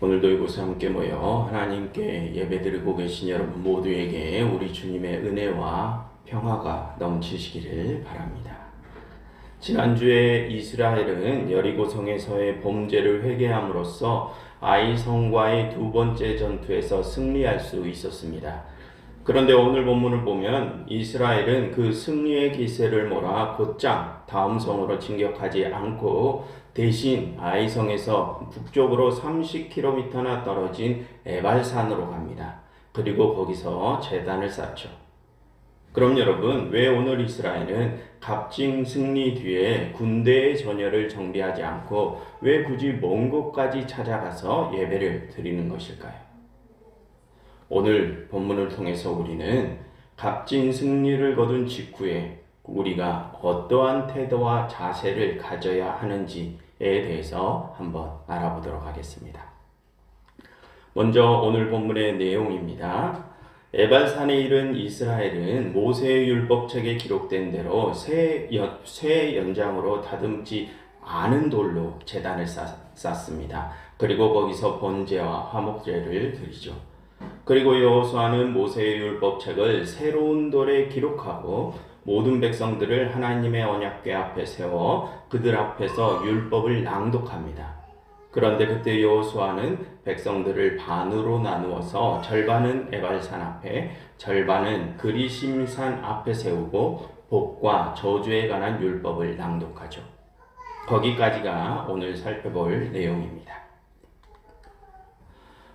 오늘도 이곳에 함께 모여 하나님께 예배드리고 계신 여러분 모두에게 우리 주님의 은혜와 평화가 넘치시기를 바랍니다. 지난주에 이스라엘은 여리고성에서의 범죄를 회개함으로써 아이성과의 두 번째 전투에서 승리할 수 있었습니다. 그런데 오늘 본문을 보면 이스라엘은 그 승리의 기세를 몰아 곧장 다음 성으로 진격하지 않고 대신 아이성에서 북쪽으로 30km나 떨어진 에발산으로 갑니다. 그리고 거기서 제단을 쌓죠. 그럼 여러분, 왜 오늘 이스라엘은 갑증 승리 뒤에 군대의 전열을 정비하지 않고 왜 굳이 먼 곳까지 찾아가서 예배를 드리는 것일까요? 오늘 본문을 통해서 우리는 값진 승리를 거둔 직후에 우리가 어떠한 태도와 자세를 가져야 하는지에 대해서 한번 알아보도록 하겠습니다. 먼저 오늘 본문의 내용입니다. 에발산에 이른 이스라엘은 모세의 율법책에 기록된 대로 새 연장으로 다듬지 않은 돌로 제단을 쌓습니다. 그리고 거기서 번제와 화목제를 드리죠. 그리고 여호수아는 모세의 율법책을 새로운 돌에 기록하고 모든 백성들을 하나님의 언약궤 앞에 세워 그들 앞에서 율법을 낭독합니다. 그런데 그때 여호수아는 백성들을 반으로 나누어서 절반은 에발산 앞에, 절반은 그리심산 앞에 세우고 복과 저주에 관한 율법을 낭독하죠. 거기까지가 오늘 살펴볼 내용입니다.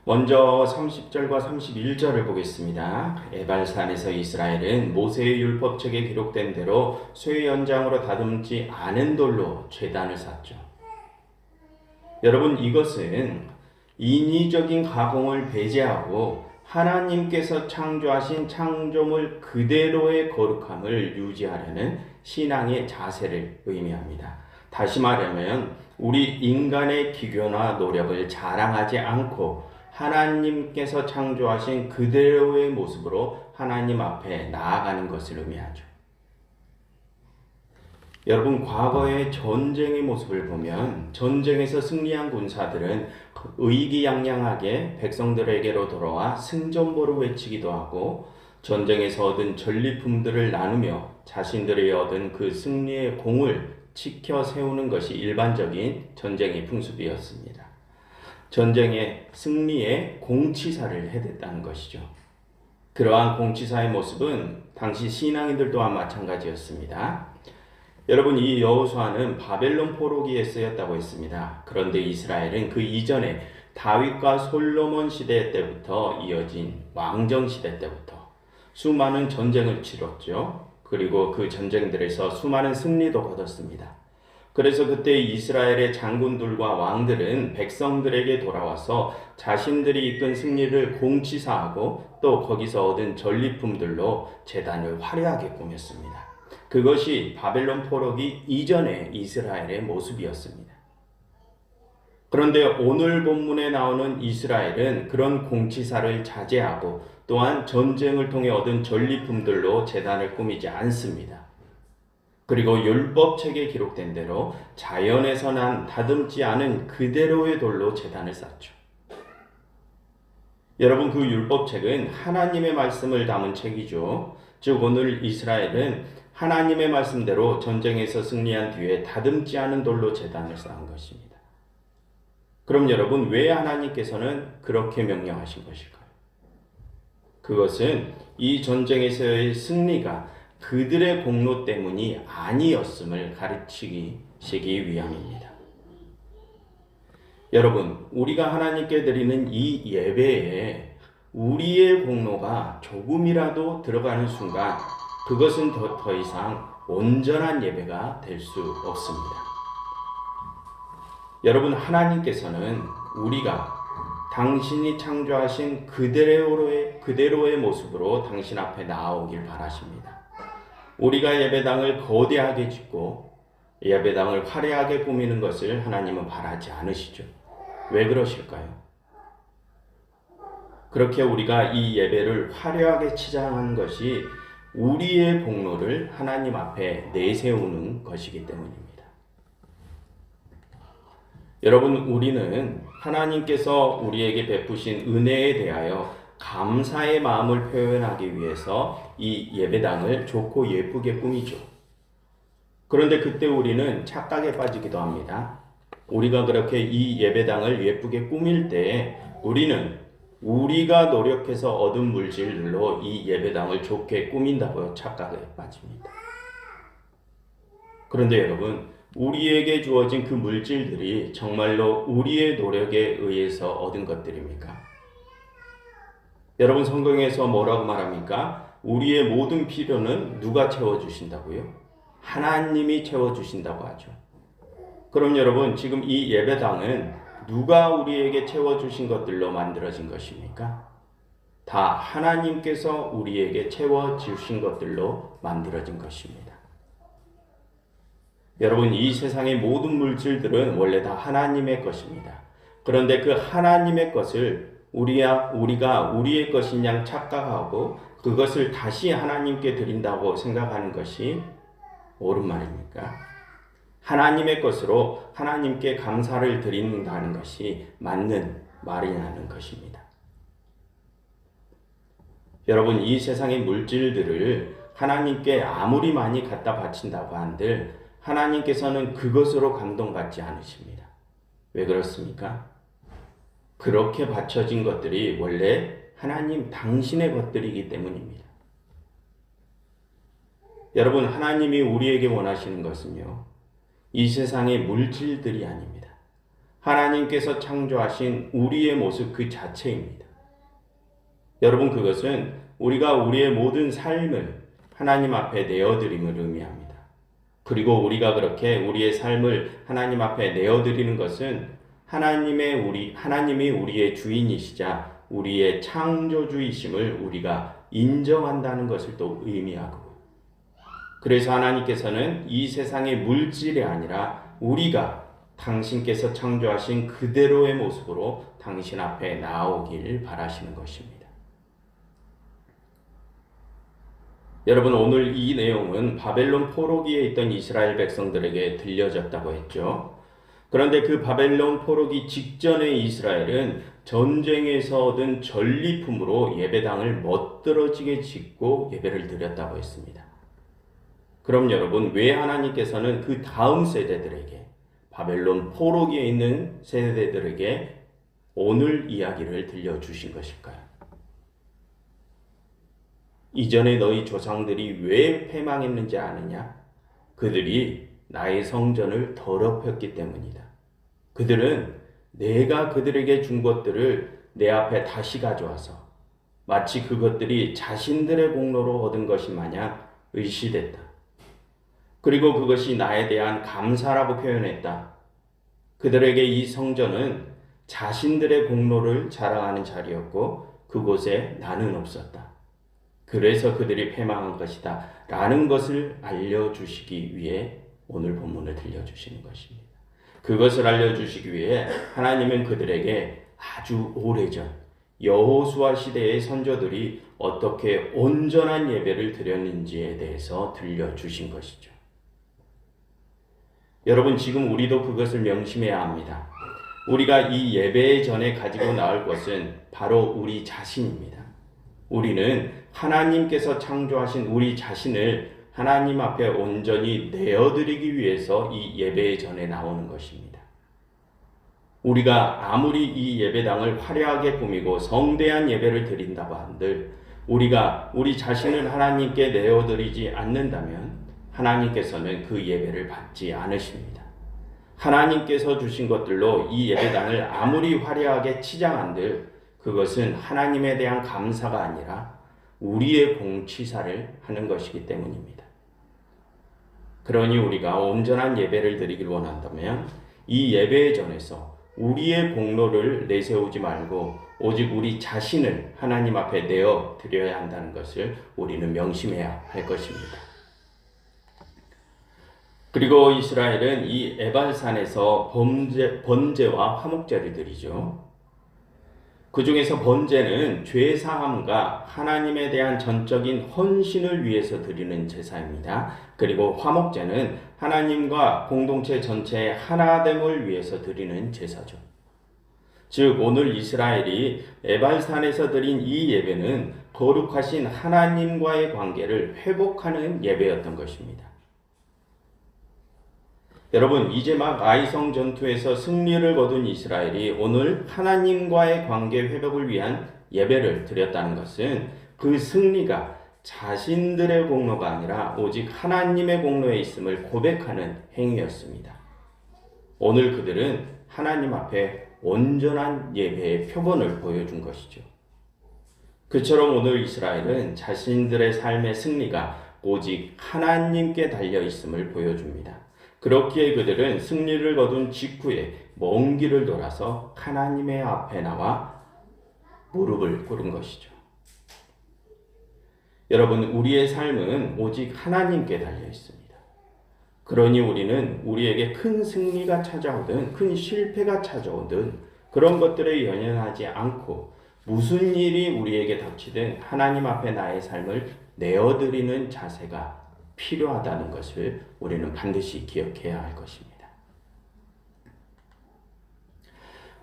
먼저 30절과 31절을 보겠습니다. 에발산에서 이스라엘은 모세의 율법책에 기록된 대로 쇠 연장으로 다듬지 않은 돌로 제단을 쌓죠. 여러분, 이것은 인위적인 가공을 배제하고 하나님께서 창조하신 창조물 그대로의 거룩함을 유지하려는 신앙의 자세를 의미합니다. 다시 말하면 우리 인간의 기교나 노력을 자랑하지 않고 하나님께서 창조하신 그대로의 모습으로 하나님 앞에 나아가는 것을 의미하죠. 여러분, 과거의 전쟁의 모습을 보면 전쟁에서 승리한 군사들은 의기양양하게 백성들에게로 돌아와 승전보를 외치기도 하고 전쟁에서 얻은 전리품들을 나누며 자신들이 얻은 그 승리의 공을 지켜 세우는 것이 일반적인 전쟁의 풍습이었습니다. 전쟁의 승리에 공치사를 해댔다는 것이죠. 그러한 공치사의 모습은 당시 신앙인들 또한 마찬가지였습니다. 여러분, 이 여호수아는 바벨론 포로기에 쓰였다고 했습니다. 그런데 이스라엘은 그 이전에 다윗과 솔로몬 시대 때부터 이어진 왕정 시대 때부터 수많은 전쟁을 치렀죠. 그리고 그 전쟁들에서 수많은 승리도 거뒀습니다. 그래서 그때 이스라엘의 장군들과 왕들은 백성들에게 돌아와서 자신들이 이끈 승리를 공치사하고 또 거기서 얻은 전리품들로 제단을 화려하게 꾸몄습니다. 그것이 바벨론 포로기 이전의 이스라엘의 모습이었습니다. 그런데 오늘 본문에 나오는 이스라엘은 그런 공치사를 자제하고 또한 전쟁을 통해 얻은 전리품들로 제단을 꾸미지 않습니다. 그리고 율법책에 기록된 대로 자연에서 난 다듬지 않은 그대로의 돌로 제단을 쌓죠. 여러분, 그 율법책은 하나님의 말씀을 담은 책이죠. 즉 오늘 이스라엘은 하나님의 말씀대로 전쟁에서 승리한 뒤에 다듬지 않은 돌로 제단을 쌓은 것입니다. 그럼 여러분, 왜 하나님께서는 그렇게 명령하신 것일까요? 그것은 이 전쟁에서의 승리가 그들의 공로 때문이 아니었음을 가르치기 위함입니다. 여러분, 우리가 하나님께 드리는 이 예배에 우리의 공로가 조금이라도 들어가는 순간 그것은 더 이상 온전한 예배가 될 수 없습니다. 여러분, 하나님께서는 우리가 당신이 창조하신 그대로의 모습으로 당신 앞에 나아오길 바라십니다. 우리가 예배당을 거대하게 짓고 예배당을 화려하게 꾸미는 것을 하나님은 바라지 않으시죠. 왜 그러실까요? 그렇게 우리가 이 예배를 화려하게 치장하는 것이 우리의 공로를 하나님 앞에 내세우는 것이기 때문입니다. 여러분, 우리는 하나님께서 우리에게 베푸신 은혜에 대하여 감사의 마음을 표현하기 위해서 이 예배당을 좋고 예쁘게 꾸미죠. 그런데 그때 우리는 착각에 빠지기도 합니다. 우리가 그렇게 이 예배당을 예쁘게 꾸밀 때 우리는 우리가 노력해서 얻은 물질들로 이 예배당을 좋게 꾸민다고 착각에 빠집니다. 그런데 여러분, 우리에게 주어진 그 물질들이 정말로 우리의 노력에 의해서 얻은 것들입니까? 여러분, 성경에서 뭐라고 말합니까? 우리의 모든 필요는 누가 채워주신다고요? 하나님이 채워주신다고 하죠. 그럼 여러분, 지금 이 예배당은 누가 우리에게 채워주신 것들로 만들어진 것입니까? 다 하나님께서 우리에게 채워주신 것들로 만들어진 것입니다. 여러분, 이 세상의 모든 물질들은 원래 다 하나님의 것입니다. 그런데 그 하나님의 것을 우리가 우리의 것인 양 착각하고 그것을 다시 하나님께 드린다고 생각하는 것이 옳은 말입니까? 하나님의 것으로 하나님께 감사를 드린다는 것이 맞는 말이라는 것입니다. 여러분, 이 세상의 물질들을 하나님께 아무리 많이 갖다 바친다고 한들 하나님께서는 그것으로 감동받지 않으십니다. 왜 그렇습니까? 그렇게 바쳐진 것들이 원래 하나님 당신의 것들이기 때문입니다. 여러분, 하나님이 우리에게 원하시는 것은요, 이 세상의 물질들이 아닙니다. 하나님께서 창조하신 우리의 모습 그 자체입니다. 여러분, 그것은 우리가 우리의 모든 삶을 하나님 앞에 내어드림을 의미합니다. 그리고 우리가 그렇게 우리의 삶을 하나님 앞에 내어드리는 것은 하나님이 우리의 주인이시자 우리의 창조주이심을 우리가 인정한다는 것을 또 의미하고, 그래서 하나님께서는 이 세상의 물질이 아니라 우리가 당신께서 창조하신 그대로의 모습으로 당신 앞에 나오길 바라시는 것입니다. 여러분, 오늘 이 내용은 바벨론 포로기에 있던 이스라엘 백성들에게 들려졌다고 했죠. 그런데 그 바벨론 포로기 직전에 이스라엘은 전쟁에서 얻은 전리품으로 예배당을 멋들어지게 짓고 예배를 드렸다고 했습니다. 그럼 여러분, 왜 하나님께서는 그 다음 세대들에게, 바벨론 포로기에 있는 세대들에게 오늘 이야기를 들려주신 것일까요? 이전에 너희 조상들이 왜 패망했는지 아느냐? 그들이 나의 성전을 더럽혔기 때문이다. 그들은 내가 그들에게 준 것들을 내 앞에 다시 가져와서 마치 그것들이 자신들의 공로로 얻은 것이 마냥 의시됐다. 그리고 그것이 나에 대한 감사라고 표현했다. 그들에게 이 성전은 자신들의 공로를 자랑하는 자리였고 그곳에 나는 없었다. 그래서 그들이 패망한 것이다 라는 것을 알려주시기 위해 오늘 본문을 들려주시는 것입니다. 그것을 알려주시기 위해 하나님은 그들에게 아주 오래전 여호수아 시대의 선조들이 어떻게 온전한 예배를 드렸는지에 대해서 들려주신 것이죠. 여러분, 지금 우리도 그것을 명심해야 합니다. 우리가 이 예배 전에 가지고 나올 것은 바로 우리 자신입니다. 우리는 하나님께서 창조하신 우리 자신을 하나님 앞에 온전히 내어드리기 위해서 이 예배 전에 나오는 것입니다. 우리가 아무리 이 예배당을 화려하게 꾸미고 성대한 예배를 드린다고 한들 우리가 우리 자신을 하나님께 내어드리지 않는다면 하나님께서는 그 예배를 받지 않으십니다. 하나님께서 주신 것들로 이 예배당을 아무리 화려하게 치장한들 그것은 하나님에 대한 감사가 아니라 우리의 공치사를 하는 것이기 때문입니다. 그러니 우리가 온전한 예배를 드리길 원한다면 이 예배의 전에서 우리의 공로를 내세우지 말고 오직 우리 자신을 하나님 앞에 내어 드려야 한다는 것을 우리는 명심해야 할 것입니다. 그리고 이스라엘은 이 에발산에서 번제와 화목제를 드리죠. 그 중에서 번제는 죄 사함과 하나님에 대한 전적인 헌신을 위해서 드리는 제사입니다. 그리고 화목제는 하나님과 공동체 전체의 하나됨을 위해서 드리는 제사죠. 즉 오늘 이스라엘이 에발산에서 드린 이 예배는 거룩하신 하나님과의 관계를 회복하는 예배였던 것입니다. 여러분, 이제 막 아이성 전투에서 승리를 거둔 이스라엘이 오늘 하나님과의 관계 회복을 위한 예배를 드렸다는 것은 그 승리가 자신들의 공로가 아니라 오직 하나님의 공로에 있음을 고백하는 행위였습니다. 오늘 그들은 하나님 앞에 온전한 예배의 표본을 보여준 것이죠. 그처럼 오늘 이스라엘은 자신들의 삶의 승리가 오직 하나님께 달려 있음을 보여줍니다. 그렇기에 그들은 승리를 거둔 직후에 먼 길을 돌아서 하나님의 앞에 나와 무릎을 꿇은 것이죠. 여러분, 우리의 삶은 오직 하나님께 달려 있습니다. 그러니 우리는 우리에게 큰 승리가 찾아오든 큰 실패가 찾아오든 그런 것들에 연연하지 않고 무슨 일이 우리에게 닥치든 하나님 앞에 나의 삶을 내어드리는 자세가 필요하다는 것을 우리는 반드시 기억해야 할 것입니다.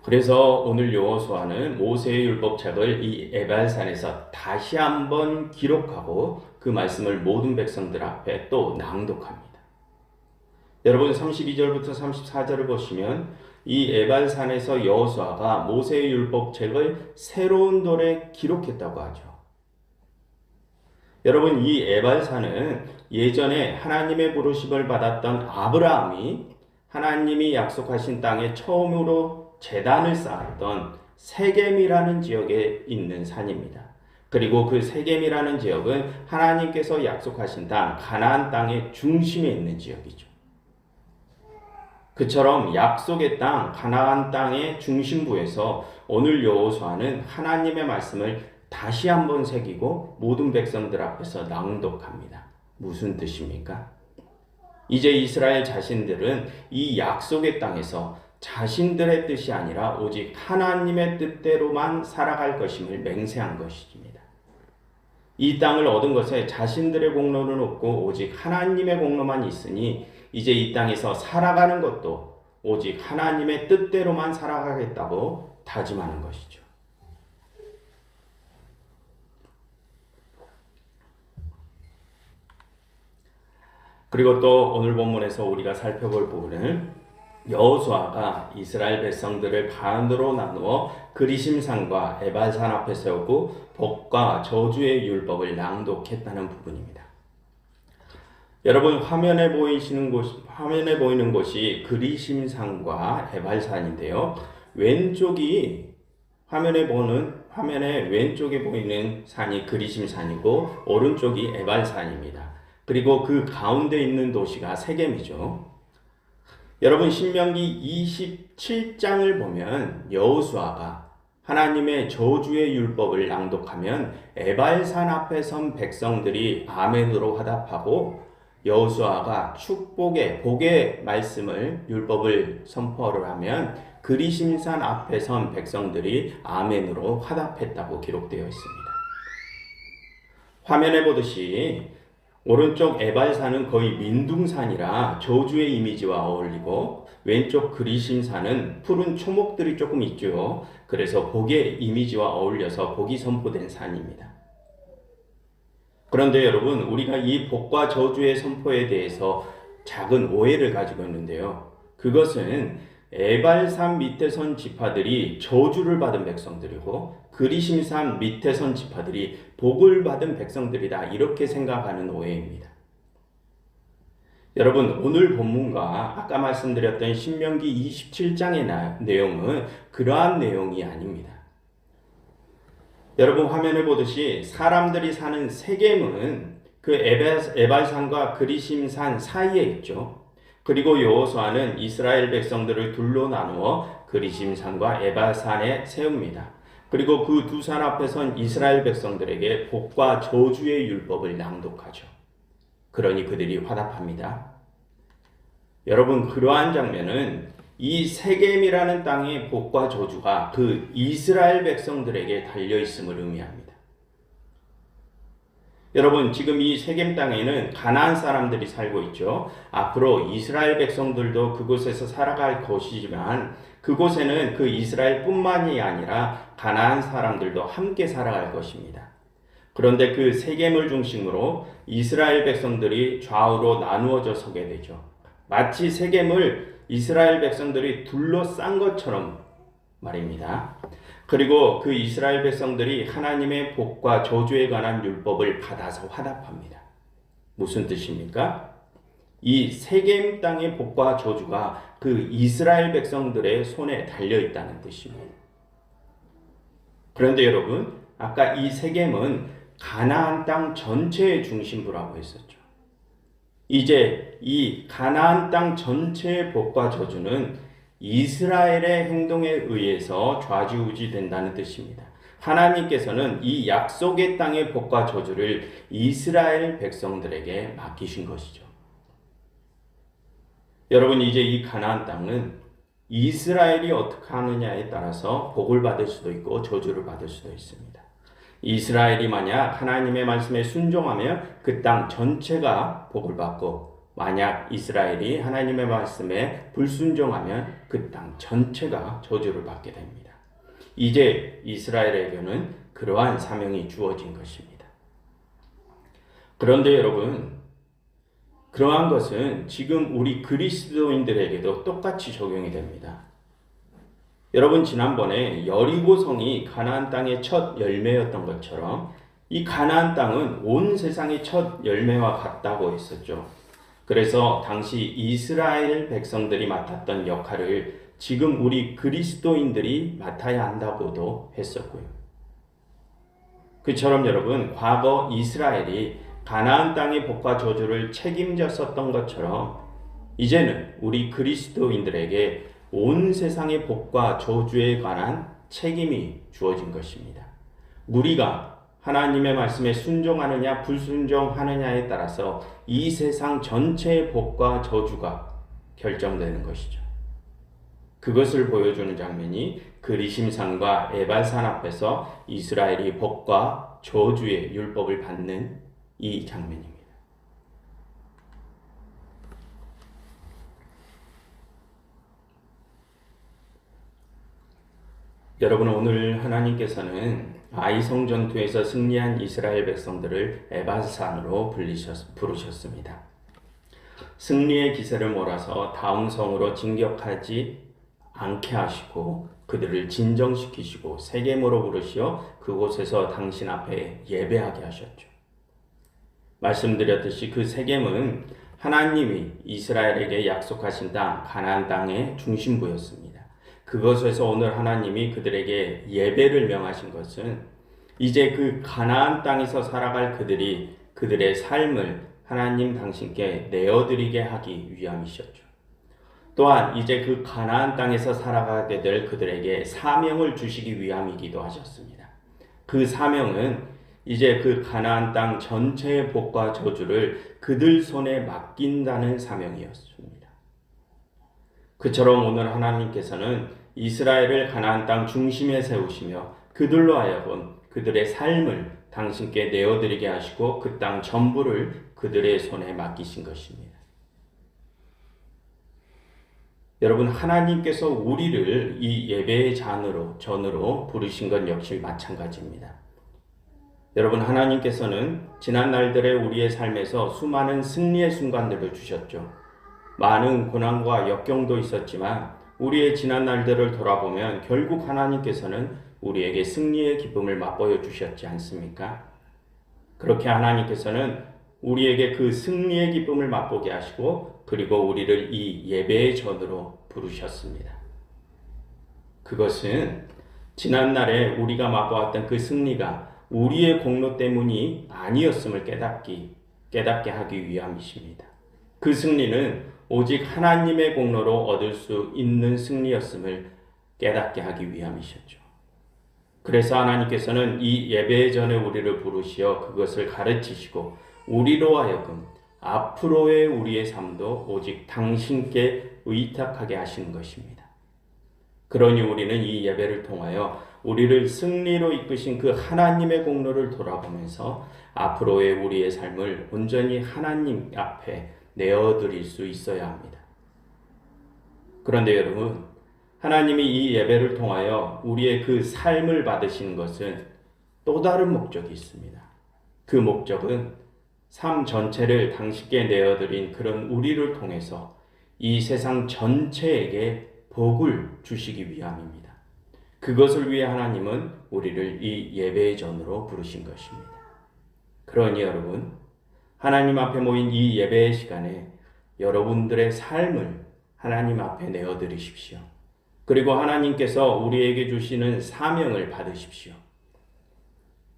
그래서 오늘 여호수아는 모세의 율법책을 이 에발산에서 다시 한번 기록하고 그 말씀을 모든 백성들 앞에 또 낭독합니다. 여러분 32절부터 34절을 보시면 이 에발산에서 여호수아가 모세의 율법책을 새로운 돌에 기록했다고 하죠. 여러분 이 에발산은 예전에 하나님의 부르심을 받았던 아브라함이 하나님이 약속하신 땅에 처음으로 제단을 쌓았던 세겜이라는 지역에 있는 산입니다. 그리고 그 세겜이라는 지역은 하나님께서 약속하신 땅 가나안 땅의 중심에 있는 지역이죠. 그처럼 약속의 땅 가나안 땅의 중심부에서 오늘 여호수아는 하나님의 말씀을 다시 한번 새기고 모든 백성들 앞에서 낭독합니다. 무슨 뜻입니까? 이제 이스라엘 자신들은 이 약속의 땅에서 자신들의 뜻이 아니라 오직 하나님의 뜻대로만 살아갈 것임을 맹세한 것입니다. 이 땅을 얻은 것에 자신들의 공로는 없고 오직 하나님의 공로만 있으니 이제 이 땅에서 살아가는 것도 오직 하나님의 뜻대로만 살아가겠다고 다짐하는 것이죠. 그리고 또 오늘 본문에서 우리가 살펴볼 부분은 여호수아가 이스라엘 백성들을 반으로 나누어 그리심산과 에발산 앞에 세우고 복과 저주의 율법을 낭독했다는 부분입니다. 여러분 화면에 보이는 곳이 그리심산과 에발산인데요. 화면에 왼쪽에 보이는 산이 그리심산이고 오른쪽이 에발산입니다. 그리고 그 가운데 있는 도시가 세겜이죠. 여러분 신명기 27장을 보면 여호수아가 하나님의 저주의 율법을 낭독하면 에발산 앞에 선 백성들이 아멘으로 화답하고 여호수아가 복의 말씀을 율법을 선포를 하면 그리심산 앞에 선 백성들이 아멘으로 화답했다고 기록되어 있습니다. 화면에 보듯이 오른쪽 에발산은 거의 민둥산이라 저주의 이미지와 어울리고 왼쪽 그리심산은 푸른 초목들이 조금 있죠. 그래서 복의 이미지와 어울려서 복이 선포된 산입니다. 그런데 여러분 우리가 이 복과 저주의 선포에 대해서 작은 오해를 가지고 있는데요. 그것은 에발산 밑에 선 지파들이 저주를 받은 백성들이고 그리심산 밑에 선 지파들이 복을 받은 백성들이다 이렇게 생각하는 오해입니다. 여러분 오늘 본문과 아까 말씀드렸던 신명기 27장의 내용은 그러한 내용이 아닙니다. 여러분 화면에 보듯이 사람들이 사는 세겜은 그 에발산과 그리심산 사이에 있죠. 그리고 여호수아는 이스라엘 백성들을 둘로 나누어 그리심산과 에발산에 세웁니다. 그리고 그 두 산 앞에 선 이스라엘 백성들에게 복과 저주의 율법을 낭독하죠. 그러니 그들이 화답합니다. 여러분 그러한 장면은 이 세겜이라는 땅의 복과 저주가 그 이스라엘 백성들에게 달려 있음을 의미합니다. 여러분, 지금 이 세겜 땅에는 가나안 사람들이 살고 있죠. 앞으로 이스라엘 백성들도 그곳에서 살아갈 것이지만 그곳에는 그 이스라엘뿐만이 아니라 가나안 사람들도 함께 살아갈 것입니다. 그런데 그 세겜을 중심으로 이스라엘 백성들이 좌우로 나누어져 서게 되죠. 마치 세겜을 이스라엘 백성들이 둘러싼 것처럼 말입니다. 그리고 그 이스라엘 백성들이 하나님의 복과 저주에 관한 율법을 받아서 화답합니다. 무슨 뜻입니까? 이 세겜 땅의 복과 저주가 그 이스라엘 백성들의 손에 달려 있다는 뜻입니다. 그런데 여러분, 아까 이 세겜은 가나안 땅 전체의 중심부라고 했었죠. 이제 이 가나안 땅 전체의 복과 저주는 이스라엘의 행동에 의해서 좌지우지 된다는 뜻입니다. 하나님께서는 이 약속의 땅의 복과 저주를 이스라엘 백성들에게 맡기신 것이죠. 여러분, 이제 이 가나안 땅은 이스라엘이 어떻게 하느냐에 따라서 복을 받을 수도 있고 저주를 받을 수도 있습니다. 이스라엘이 만약 하나님의 말씀에 순종하면 그 땅 전체가 복을 받고, 만약 이스라엘이 하나님의 말씀에 불순종하면 그 땅 전체가 저주를 받게 됩니다. 이제 이스라엘에게는 그러한 사명이 주어진 것입니다. 그런데 여러분, 그러한 것은 지금 우리 그리스도인들에게도 똑같이 적용이 됩니다. 여러분, 지난번에 여리고성이 가나안 땅의 첫 열매였던 것처럼 이 가나안 땅은 온 세상의 첫 열매와 같다고 했었죠. 그래서 당시 이스라엘 백성들이 맡았던 역할을 지금 우리 그리스도인들이 맡아야 한다고도 했었고요. 그처럼 여러분, 과거 이스라엘이 가나안 땅의 복과 저주를 책임졌었던 것처럼 이제는 우리 그리스도인들에게 온 세상의 복과 저주에 관한 책임이 주어진 것입니다. 우리가 하나님의 말씀에 순종하느냐 불순종하느냐에 따라서 이 세상 전체의 복과 저주가 결정되는 것이죠. 그것을 보여주는 장면이 그리심산과 에발산 앞에서 이스라엘이 복과 저주의 율법을 받는 이 장면입니다. 여러분, 오늘 하나님께서는 아이성 전투에서 승리한 이스라엘 백성들을 에발산으로 부르셨습니다. 승리의 기세를 몰아서 다음 성으로 진격하지 않게 하시고 그들을 진정시키시고 세겜으로 부르시어 그곳에서 당신 앞에 예배하게 하셨죠. 말씀드렸듯이 그 세겜은 하나님이 이스라엘에게 약속하신 땅 가나안 땅의 중심부였습니다. 그것에서 오늘 하나님이 그들에게 예배를 명하신 것은 이제 그 가나안 땅에서 살아갈 그들이 그들의 삶을 하나님 당신께 내어드리게 하기 위함이셨죠. 또한 이제 그 가나안 땅에서 살아가게 될 그들에게 사명을 주시기 위함이기도 하셨습니다. 그 사명은 이제 그 가나안 땅 전체의 복과 저주를 그들 손에 맡긴다는 사명이었습니다. 그처럼 오늘 하나님께서는 이스라엘을 가나안 땅 중심에 세우시며 그들로 하여금 그들의 삶을 당신께 내어드리게 하시고 그 땅 전부를 그들의 손에 맡기신 것입니다. 여러분, 하나님께서 우리를 이 예배의 전으로 부르신 건 역시 마찬가지입니다. 여러분, 하나님께서는 지난 날들의 우리의 삶에서 수많은 승리의 순간들을 주셨죠. 많은 고난과 역경도 있었지만 우리의 지난 날들을 돌아보면 결국 하나님께서는 우리에게 승리의 기쁨을 맛보여 주셨지 않습니까? 그렇게 하나님께서는 우리에게 그 승리의 기쁨을 맛보게 하시고 그리고 우리를 이 예배의 전으로 부르셨습니다. 그것은 지난날에 우리가 맛보았던 그 승리가 우리의 공로 때문이 아니었음을 깨닫게 하기 위함이십니다. 그 승리는 오직 하나님의 공로로 얻을 수 있는 승리였음을 깨닫게 하기 위함이셨죠. 그래서 하나님께서는 이 예배 전에 우리를 부르시어 그것을 가르치시고 우리로 하여금 앞으로의 우리의 삶도 오직 당신께 의탁하게 하시는 것입니다. 그러니 우리는 이 예배를 통하여 우리를 승리로 이끄신 그 하나님의 공로를 돌아보면서 앞으로의 우리의 삶을 온전히 하나님 앞에 내어드릴 수 있어야 합니다. 그런데 여러분, 하나님이 이 예배를 통하여 우리의 그 삶을 받으시는 것은 또 다른 목적이 있습니다. 그 목적은 삶 전체를 당신께 내어드린 그런 우리를 통해서 이 세상 전체에게 복을 주시기 위함입니다. 그것을 위해 하나님은 우리를 이 예배의 전으로 부르신 것입니다. 그러니 여러분, 하나님 앞에 모인 이 예배의 시간에 여러분들의 삶을 하나님 앞에 내어드리십시오. 그리고 하나님께서 우리에게 주시는 사명을 받으십시오.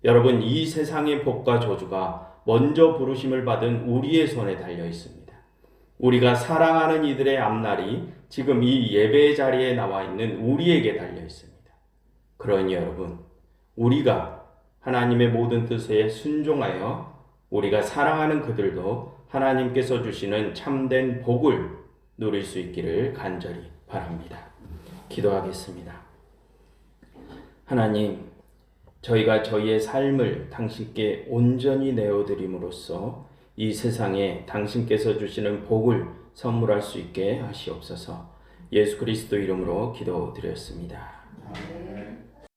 여러분, 이 세상의 복과 저주가 먼저 부르심을 받은 우리의 손에 달려 있습니다. 우리가 사랑하는 이들의 앞날이 지금 이 예배의 자리에 나와 있는 우리에게 달려 있습니다. 그러니 여러분, 우리가 하나님의 모든 뜻에 순종하여 우리가 사랑하는 그들도 하나님께서 주시는 참된 복을 누릴 수 있기를 간절히 바랍니다. 기도하겠습니다. 하나님, 저희가 저희의 삶을 당신께 온전히 내어드림으로써 이 세상에 당신께서 주시는 복을 선물할 수 있게 하시옵소서. 예수 그리스도 이름으로 기도드렸습니다. 아멘.